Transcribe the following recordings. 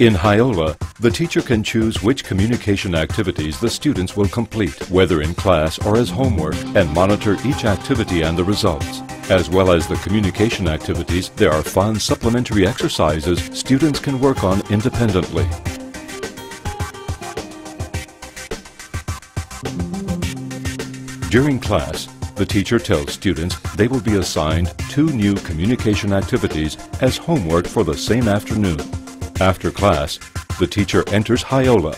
In Hyola, the teacher can choose which communication activities the students will complete, whether in class or as homework, and monitor each activity and the results. As well as the communication activities, there are fun supplementary exercises students can work on independently. During class, the teacher tells students they will be assigned 2 new communication activities as homework for the same afternoon. After class, the teacher enters Hyola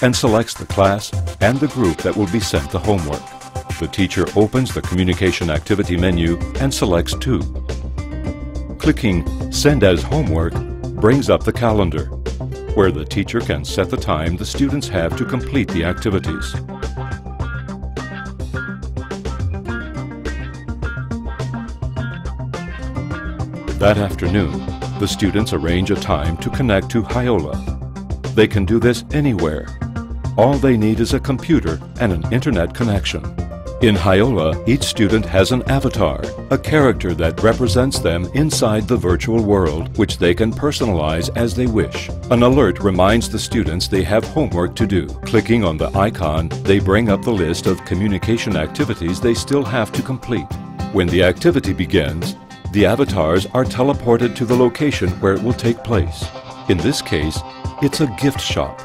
and selects the class and the group that will be sent the homework. The teacher opens the communication activity menu and selects 2. Clicking Send as Homework brings up the calendar, where the teacher can set the time the students have to complete the activities. That afternoon, the students arrange a time to connect to Hyola. They can do this anywhere. All they need is a computer and an internet connection. In Hyola, each student has an avatar, a character that represents them inside the virtual world, which they can personalize as they wish. An alert reminds the students they have homework to do. Clicking on the icon, they bring up the list of communication activities they still have to complete. When the activity begins, the avatars are teleported to the location where it will take place. In this case, it's a gift shop.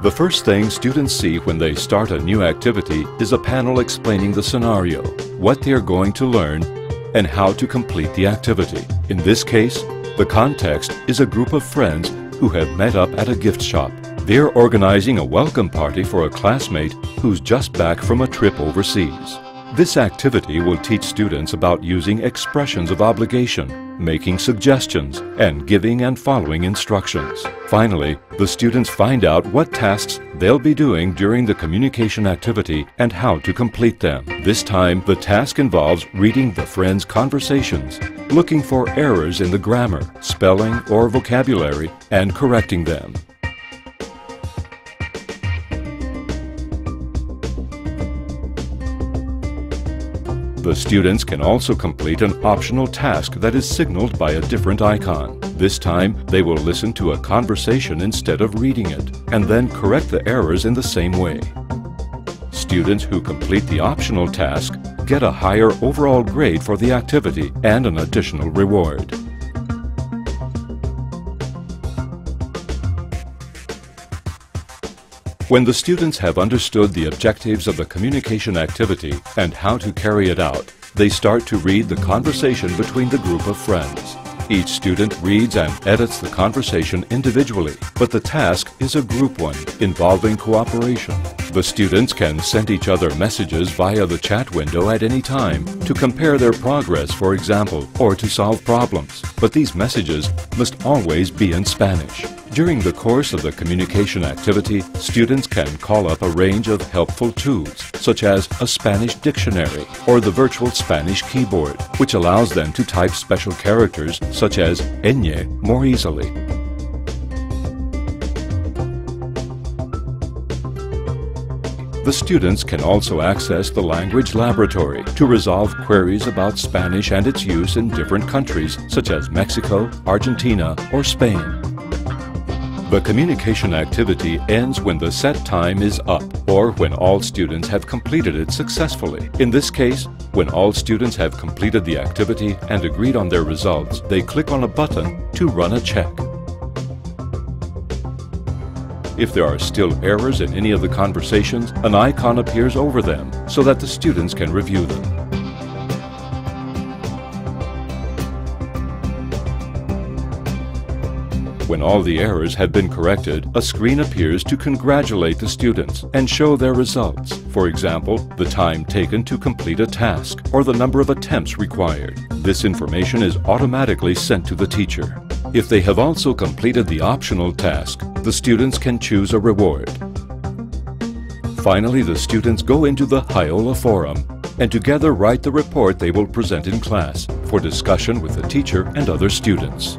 The first thing students see when they start a new activity is a panel explaining the scenario, what they are going to learn, and how to complete the activity. In this case, the context is a group of friends who have met up at a gift shop. They're organizing a welcome party for a classmate who's just back from a trip overseas. This activity will teach students about using expressions of obligation, making suggestions, and giving and following instructions. Finally, the students find out what tasks they'll be doing during the communication activity and how to complete them. This time, the task involves reading the friends' conversations, looking for errors in the grammar, spelling, or vocabulary, and correcting them. The students can also complete an optional task that is signaled by a different icon. This time, they will listen to a conversation instead of reading it, and then correct the errors in the same way. Students who complete the optional task get a higher overall grade for the activity and an additional reward. When the students have understood the objectives of the communication activity and how to carry it out, they start to read the conversation between the group of friends. Each student reads and edits the conversation individually, but the task is a group one involving cooperation. The students can send each other messages via the chat window at any time to compare their progress, for example, or to solve problems. But these messages must always be in Spanish. During the course of the communication activity, students can call up a range of helpful tools, such as a Spanish dictionary or the virtual Spanish keyboard, which allows them to type special characters such as ñ more easily. The students can also access the language laboratory to resolve queries about Spanish and its use in different countries, such as Mexico, Argentina, or Spain. The communication activity ends when the set time is up, or when all students have completed it successfully. In this case, when all students have completed the activity and agreed on their results, they click on a button to run a check. If there are still errors in any of the conversations, an icon appears over them so that the students can review them. When all the errors have been corrected, a screen appears to congratulate the students and show their results. For example, the time taken to complete a task or the number of attempts required. This information is automatically sent to the teacher. If they have also completed the optional task, the students can choose a reward. Finally, the students go into the Hyola forum and together write the report they will present in class for discussion with the teacher and other students.